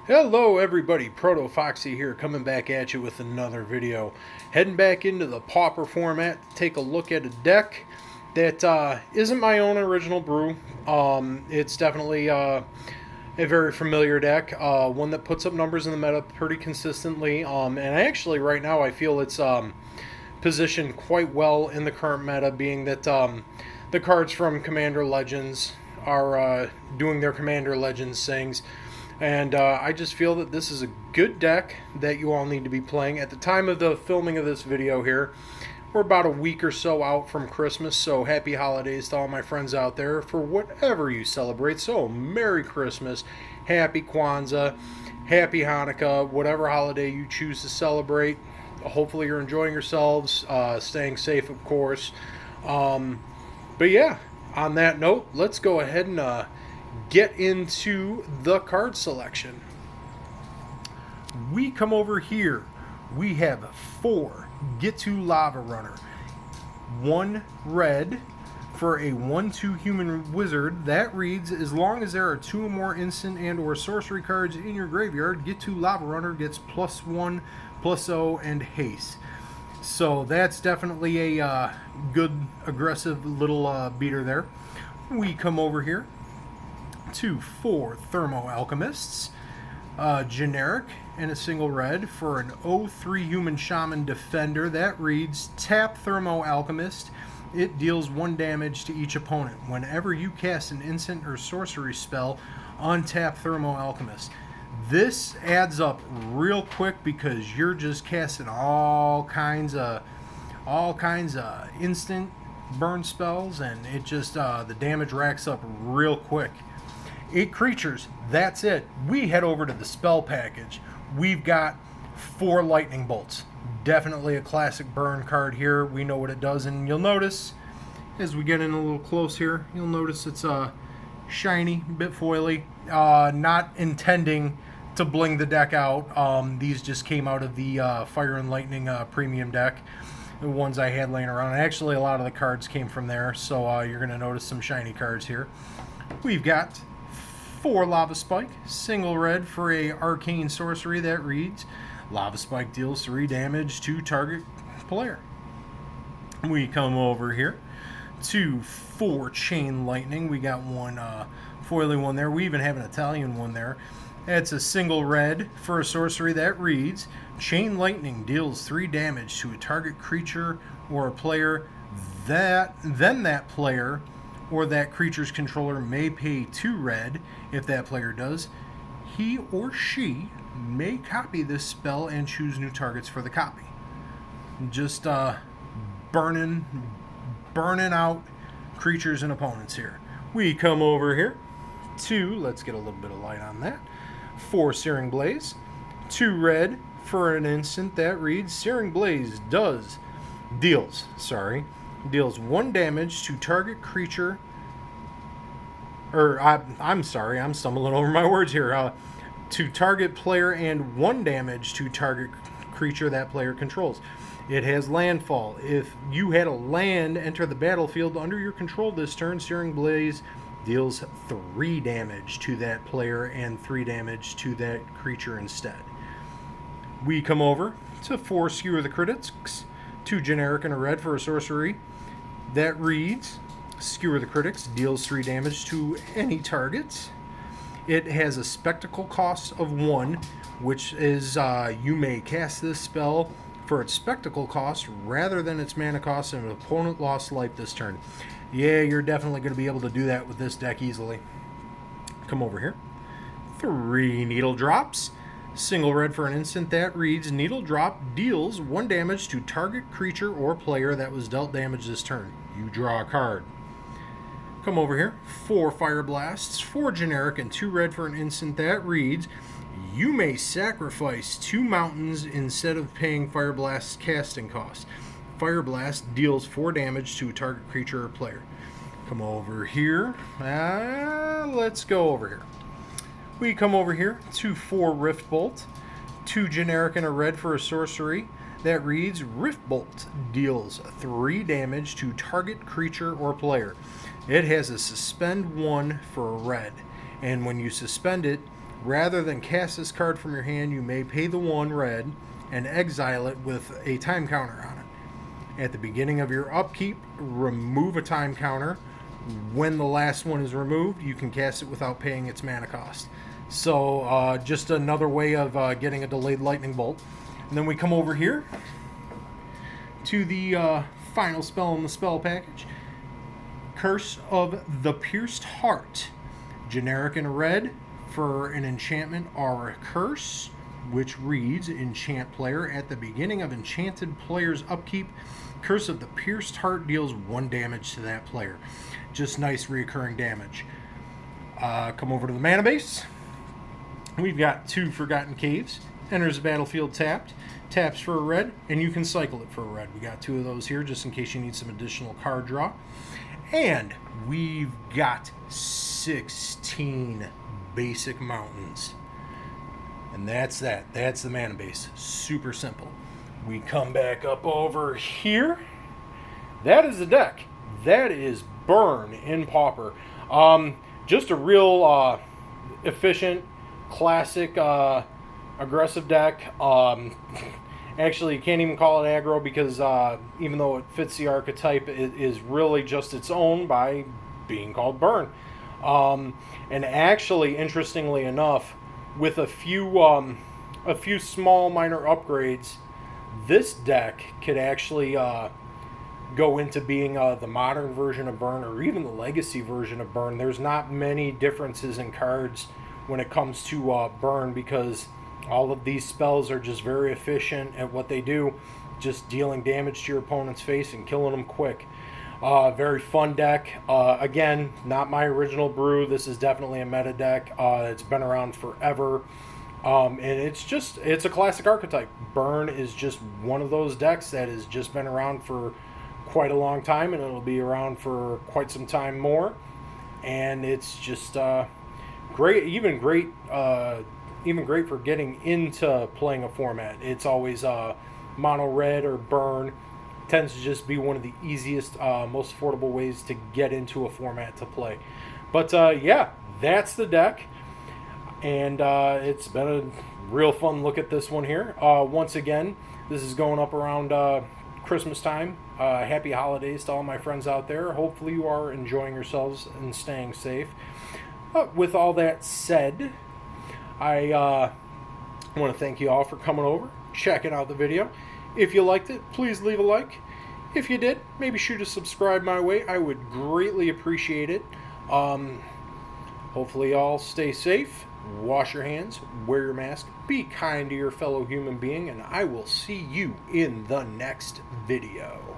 Hello everybody, ProtoFoxy here, coming back at you with another video. Heading back into the Pauper format to take a look at a deck that isn't my own original brew. It's definitely a very familiar deck, one that puts up numbers in the meta pretty consistently. And actually right now I feel it's positioned quite well in the current meta, being that the cards from Commander Legends are doing their Commander Legends things. And I just feel that this is a good deck that you all need to be playing. At the time of the filming of this video here, we're about a week or so out from Christmas, so happy holidays to all my friends out there for whatever you celebrate. So Merry Christmas, Happy Kwanzaa, Happy Hanukkah, whatever holiday you choose to celebrate. Hopefully you're enjoying yourselves, staying safe, of course. But yeah, on that note, let's go ahead and get into the card selection. We come over here. We have 4 Get to Lava Runner. 1 red for a 1/2 human wizard. That reads, as long as there are 2 or more instant and or sorcery cards in your graveyard, Get to Lava Runner gets +1, +0, and haste. So that's definitely a good aggressive little beater there. We come over here to 4 Thermo Alchemists, generic and a single red for an 0/3 human shaman defender. That reads, tap Thermo Alchemist. It deals 1 damage to each opponent. Whenever you cast an instant or sorcery spell, untap Thermo Alchemist. This adds up real quick because you're just casting all kinds of instant burn spells, and it just the damage racks up real quick. 8 creatures, that's it. We head over to the spell package. We've got 4 lightning bolts. Definitely a classic burn card here. We know what it does, and you'll notice as we get in a little close here, you'll notice it's shiny, a bit foily. Not intending to bling the deck out. These just came out of the Fire and Lightning premium deck, the ones I had laying around. Actually, a lot of the cards came from there, so you're going to notice some shiny cards here. We've got 4 Lava Spike, single red for a arcane sorcery. That reads, Lava Spike deals 3 damage to target player. We come over here to 4 Chain Lightning. We got 1 foily one there. We even have an Italian one there. That's a single red for a sorcery. That reads, Chain Lightning deals 3 damage to a target creature or a player. Then that player or that creature's controller may pay 2 red. If that player does, he or she may copy this spell and choose new targets for the copy. Just burning out creatures and opponents here. We come over here to, let's get a little bit of light on that, 4 Searing Blaze, 2 red for an instant. That reads, Searing Blaze deals 1 damage to target creature, I'm sorry, I'm stumbling over my words here, to target player, and 1 damage to target creature that player controls. It has landfall. If you had a land enter the battlefield under your control this turn, Searing Blaze deals 3 damage to that player and 3 damage to that creature instead. We come over to 4 Skewer the Critics, 2 generic and a red for a sorcery. That reads, Skewer the Critics deals 3 damage to any target. It has a spectacle cost of 1, which is you may cast this spell for its spectacle cost rather than its mana cost, and an opponent lost life this turn. Yeah, you're definitely going to be able to do that with this deck easily. Come over here. 3 Needle Drops. Single red for an instant. That reads, Needle Drop deals 1 damage to target creature or player that was dealt damage this turn. You draw a card. Come over here. 4 Fire Blasts, 4 generic and 2 red for an instant. That reads, you may sacrifice 2 mountains instead of paying Fire Blast's casting cost. Fire Blast deals 4 damage to a target creature or player. Come over here. Let's go over here. We come over here to 4 Rift Bolt, 2 generic and a red for a sorcery. That reads, Rift Bolt deals 3 damage to target creature or player. It has a suspend 1 for a red, and when you suspend it, Rather than cast this card from your hand, you may pay the 1 red and exile it with a time counter on it. At the beginning of your upkeep, remove a time counter. When the last one is removed, you can cast it without paying its mana cost. So just another way of getting a delayed lightning bolt. And then we come over here to the final spell in the spell package. Curse of the Pierced Heart. Generic in red for an enchantment or a curse, which reads, enchant player. At the beginning of enchanted player's upkeep, Curse of the Pierced Heart deals 1 damage to that player. Just nice reoccurring damage. Come over to the mana base. We've got 2 Forgotten Caves. Enters the battlefield tapped. Taps for a red, and you can cycle it for a red. We got 2 of those here just in case you need some additional card draw. And we've got 16 basic mountains. And that's that. That's the mana base. Super simple. We come back up over here. That is the deck. That is Burn in Pauper. Just a real efficient, classic, aggressive deck. Actually, you can't even call it aggro because even though it fits the archetype, it is really just its own by being called Burn. And actually, interestingly enough, with a few small minor upgrades, this deck could actually go into being the modern version of Burn or even the legacy version of Burn. There's not many differences in cards when it comes to Burn because all of these spells are just very efficient at what they do, just dealing damage to your opponent's face and killing them quick. Very fun deck. Again, not my original brew. This is definitely a meta deck. It's been around forever. And it's a classic archetype. Burn is just one of those decks that has just been around for quite a long time, and it'll be around for quite some time more. And it's just great, even great for getting into playing a format. It's always mono red or Burn. Tends to just be one of the easiest, most affordable ways to get into a format to play. But yeah, that's the deck. And it's been a real fun look at this one here. Once again, this is going up around Christmas time. Happy holidays to all my friends out there. Hopefully you are enjoying yourselves and staying safe. With all that said, I want to thank you all for coming over, checking out the video. If you liked it, please leave a like. If you did, maybe shoot a subscribe my way. I would greatly appreciate it. Hopefully y'all stay safe. Wash your hands, wear your mask, be kind to your fellow human being, and I will see you in the next video.